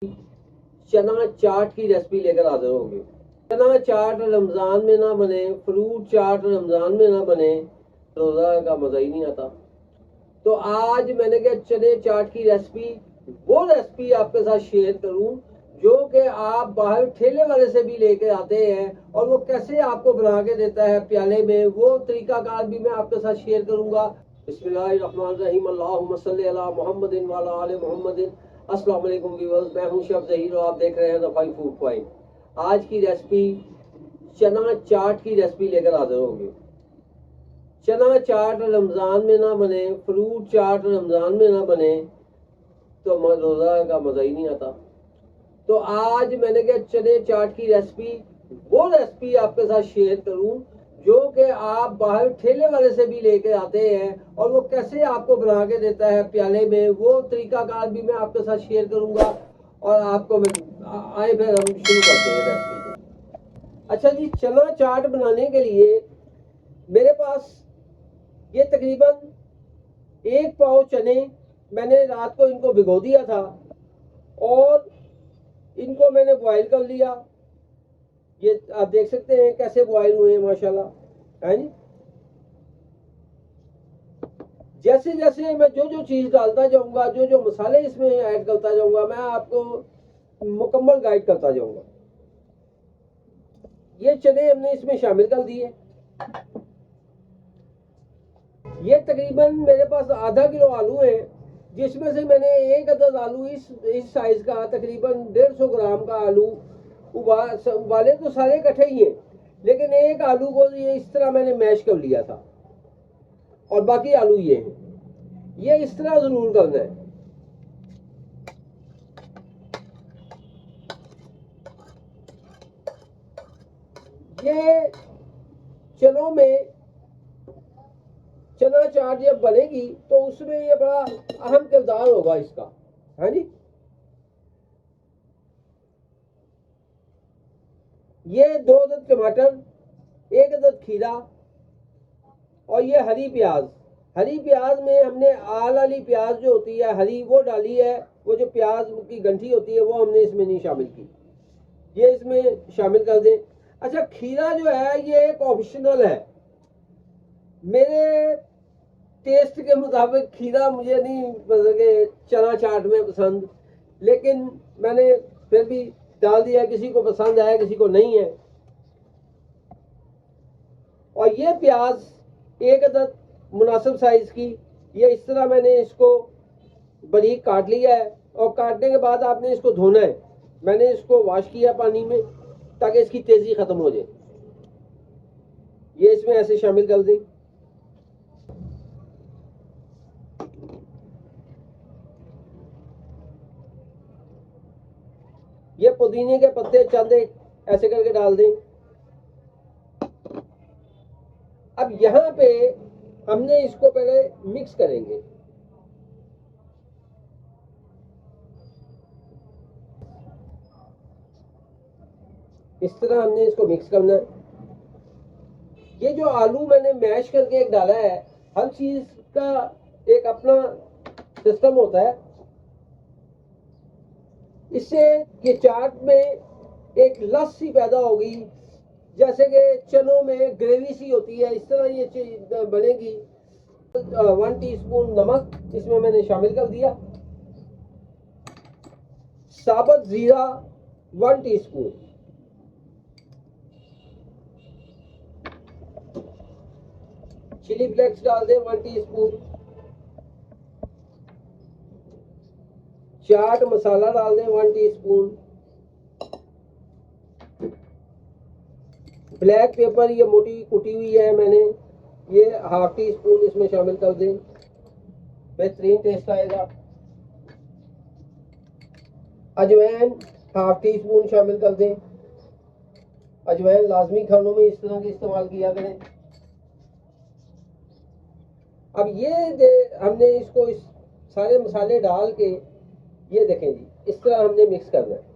चना चाट की रेसिपी लेकर हाजिर होगी। चना चाट रमज़ान में ना बने, फ्रूट चाट रमज़ान में ना बने, रोज़ा का मज़ा ही नहीं आता। तो आज मैंने कहा चने चाट की रेसिपी, वो रेसिपी आपके साथ शेयर करूं जो कि आप बाहर ठेले वाले से भी लेके आते हैं और वो कैसे आपको बना के देता है प्याले में, वो तरीकाकार भी मैं आपके साथ शेयर करूंगा। बिस्मिल्लाहिर्रहमानिर्रहीम, अल्लाहुम्मा सल्ली अला मुहम्मदिन व अला आलि मुहम्मदिन। अस्सलाम वालेकुम व्यूअर्स, मैं हूं शेफ ज़हीर और आप देख रहे हैं द फाइव फूड पॉइंट। आज की रेसिपी चना चाट की रेसिपी लेकर हाजिर होगी। चना चाट रमज़ान में ना बने, फ्रूट चाट रमज़ान में ना बने, तो रोज़ा का मज़ा ही नहीं आता। तो आज मैंने कहा चने चाट की रेसिपी, वो रेसिपी आपके साथ शेयर करूं जो कि आप बाहर ठेले वाले से भी लेके आते हैं और वो कैसे आपको बना के देता है प्याले में, वो तरीकाकार भी मैं आपके साथ शेयर करूंगा। और आपको मैं आए फिर हम शुरू करते हैं रेसिपी। अच्छा जी, चना चाट बनाने के लिए मेरे पास ये तकरीबन 1 पाव चने, मैंने रात को इनको भिगो दिया था और इनको मैंने बॉईल कर लिया। ये आप देख सकते हैं कैसे बॉईल हुए हैं माशाल्लाह, है जी। जैसे जैसे मैं जो जो चीज़ डालता जाऊंगा, जो जो मसाले इसमें ऐड करता जाऊंगा, मैं आपको मुकम्मल गाइड करता जाऊंगा। ये चने हमने इसमें शामिल कर दिए। ये तकरीबन मेरे पास आधा किलो आलू है, जिसमें से मैंने एक अदद आलू इस साइज का, तकरीबन 150 ग्राम का आलू उबाले तो सारे इकट्ठे ही हैं, लेकिन एक आलू को ये इस तरह मैंने मैश कर लिया था और बाकी आलू ये हैं। ये इस तरह जरूर करना है। ये चनों में चना चाट जब बनेगी तो उसमें ये बड़ा अहम किरदार होगा इसका, है जी। ये 2 अदद टमाटर, 1 अदद खीरा और ये हरी प्याज। हरी प्याज में हमने आल वाली प्याज जो होती है हरी, वो डाली है। वो जो प्याज की गंठी होती है वो हमने इसमें नहीं शामिल की, ये इसमें शामिल कर दें। अच्छा, खीरा जो है ये एक ऑप्शनल है। मेरे टेस्ट के मुताबिक खीरा मुझे नहीं मतलब कि चना चाट में पसंद, लेकिन मैंने फिर भी डाल दिया। किसी को पसंद आया, किसी को नहीं है। और ये प्याज 1 अदद मुनासिब साइज की, ये इस तरह मैंने इसको बारीक काट लिया है। और काटने के बाद आपने इसको धोना है। मैंने इसको वॉश किया पानी में ताकि इसकी तेजी खत्म हो जाए। ये इसमें ऐसे शामिल कर दें। ये पुदीने के पत्ते चंद ऐसे करके डाल दें। अब यहाँ पे हमने इसको पहले मिक्स करेंगे। इस तरह हमने इसको मिक्स करना है। ये जो आलू मैंने मैश करके एक डाला है, हर चीज का एक अपना सिस्टम होता है। इससे ये चाट में एक लस सी पैदा होगी, जैसे कि चनों में ग्रेवी सी होती है, इस तरह ये चीज बनेगी। 1 टीस्पून नमक इसमें मैंने शामिल कर दिया। साबुत जीरा 1 टीस्पून, चिली फ्लेक्स डाल दें 1 टीस्पून, चाट मसाला डाल दें 1 टीस्पून, ब्लैक पेपर ये मोटी कुटी हुई है मैंने, ये 1/2 टीस्पून इसमें शामिल कर दें, बेहतरीन टेस्ट आएगा। अजवाइन 1/2 टीस्पून शामिल कर दें। अजवाइन लाजमी खानों में इस तरह के इस्तेमाल किया करें। अब हमने इसको इस सारे मसाले डाल के, ये देखें जी, इस तरह हमने मिक्स करना है।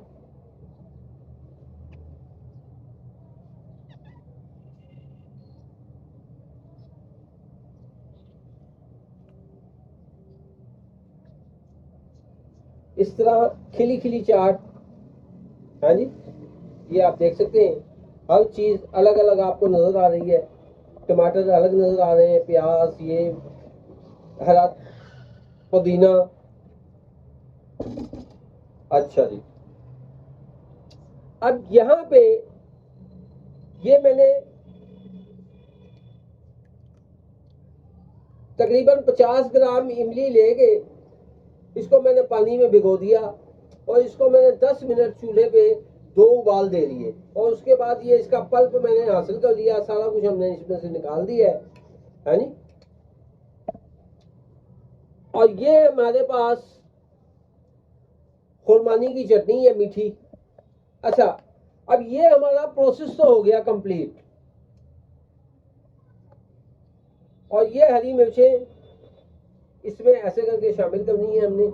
इस तरह खिली खिली चाट। हाँ जी, ये आप देख सकते हैं, हर चीज़ अलग अलग आपको नज़र आ रही है। टमाटर अलग नज़र आ रहे हैं, प्याज, ये हरा पुदीना। अच्छा जी, अब यहाँ पे ये मैंने तकरीबन 50 ग्राम इमली लेके इसको मैंने पानी में भिगो दिया और इसको मैंने 10 मिनट चूल्हे पे 2 उबाल दे दिए और उसके बाद ये इसका पल्प मैंने हासिल कर लिया, सारा कुछ हमने इसमें से निकाल दिया है नी। और ये हमारे पास खुरमानी की चटनी है, मीठी। अच्छा, अब ये हमारा प्रोसेस तो हो गया कंप्लीट। और ये हरी मिर्चें इसमें ऐसे करके शामिल करनी है हमने।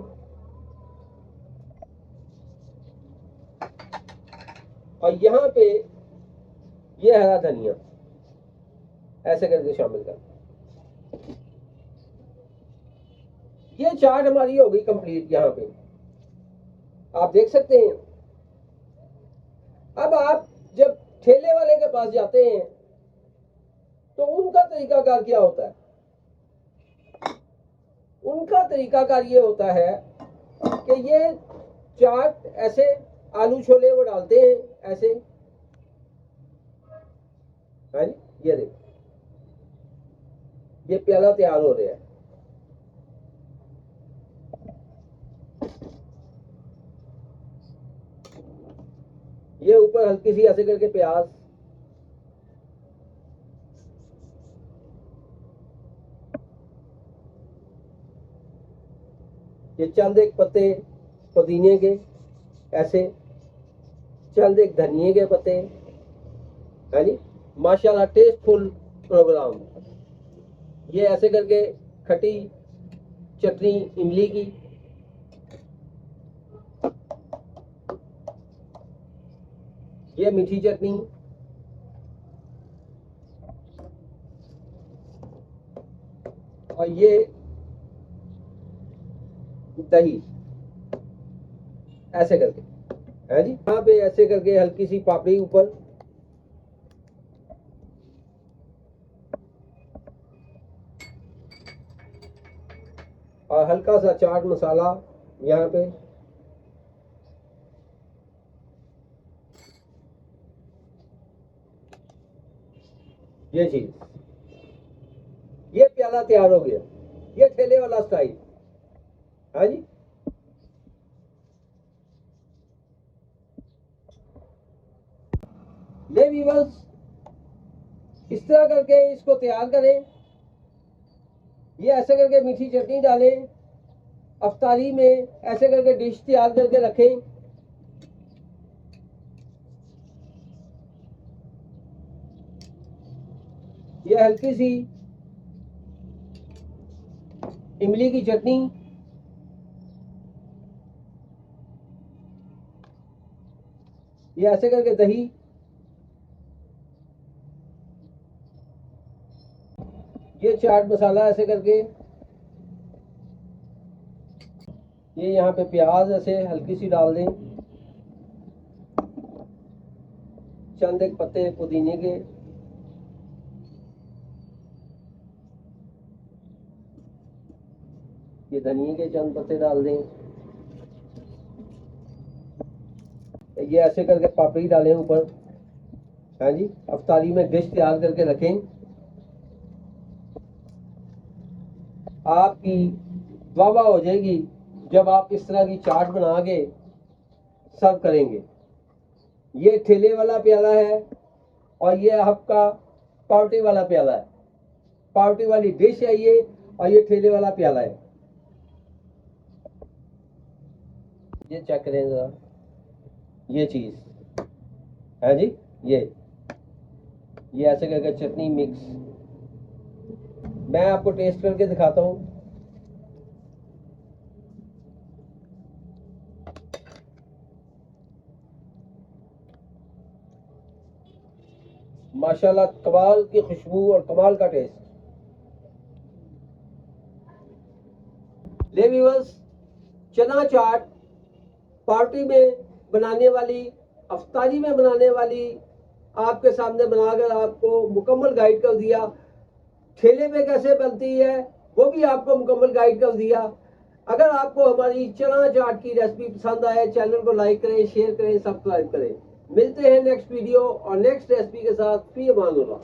और यहाँ पे ये हरा धनिया ऐसे करके शामिल कर। ये चाट हमारी हो गई कंप्लीट। यहाँ पे आप देख सकते हैं। अब आप जब ठेले वाले के पास जाते हैं तो उनका तरीकाकार क्या होता है? उनका तरीकाकार ये होता है कि ये चाट ऐसे आलू छोले वो डालते हैं ऐसे। हाँ जी, ये देखो, ये प्याला तैयार हो रहा है। ये ऊपर हल्की सी ऐसे करके प्याज, ये चंद एक पत्ते पुदीने के ऐसे, चंद एक धनिए के पत्ते। है नी, माशाल्लाह टेस्टफुल प्रोग्राम। ये ऐसे करके खट्टी चटनी इमली की, ये मीठी चटनी, और ये दही ऐसे करके। है जी, यहाँ पे ऐसे करके हल्की सी पापड़ी ऊपर, और हल्का सा चाट मसाला यहाँ पे। ये चीज, ये प्याला तैयार हो गया। ये ठेले वाला स्टाइल। हाँ जी, ले व्यूअर्स, इस तरह करके इसको तैयार करें। ये ऐसे करके मीठी चटनी डालें, अफ्तारी में ऐसे करके डिश तैयार करके रखें। ये हल्की सी इमली की चटनी, ये ऐसे करके दही, ये चाट मसाला ऐसे करके, ये यहाँ पे प्याज ऐसे हल्की सी डाल दें, चंद एक पत्ते पुदीने के, ये धनिए के चंद पत्ते डाल दें, ये ऐसे करके पापड़ी डालें ऊपर। हाँ जी, अफ्तारी में डिश तैयार करके रखें। आपकी वाह वाह हो जाएगी जब आप इस तरह की चाट बना के सर्व करेंगे। ये ठेले वाला प्याला है और ये आपका पार्टी वाला प्याला है। पार्टी वाली डिश है ये, और ये ठेले वाला प्याला है। ये चेक करें जरा, ये चीज है जी, ये ऐसे करके चटनी मिक्स। मैं आपको टेस्ट करके दिखाता हूँ। माशाल्लाह कमाल की खुशबू और कमाल का टेस्ट। ले व्यूअर्स, चना चाट पार्टी में बनाने वाली, अफ्तारी में बनाने वाली आपके सामने बनाकर आपको मुकम्मल गाइड कर दिया। ठेले पे कैसे बनती है वो भी आपको मुकम्मल गाइड कर दिया। अगर आपको हमारी चना चाट की रेसिपी पसंद आए, चैनल को लाइक करें, शेयर करें, सब्सक्राइब करें। मिलते हैं नेक्स्ट वीडियो और नेक्स्ट रेसिपी के साथ। फी अमान अल्लाह।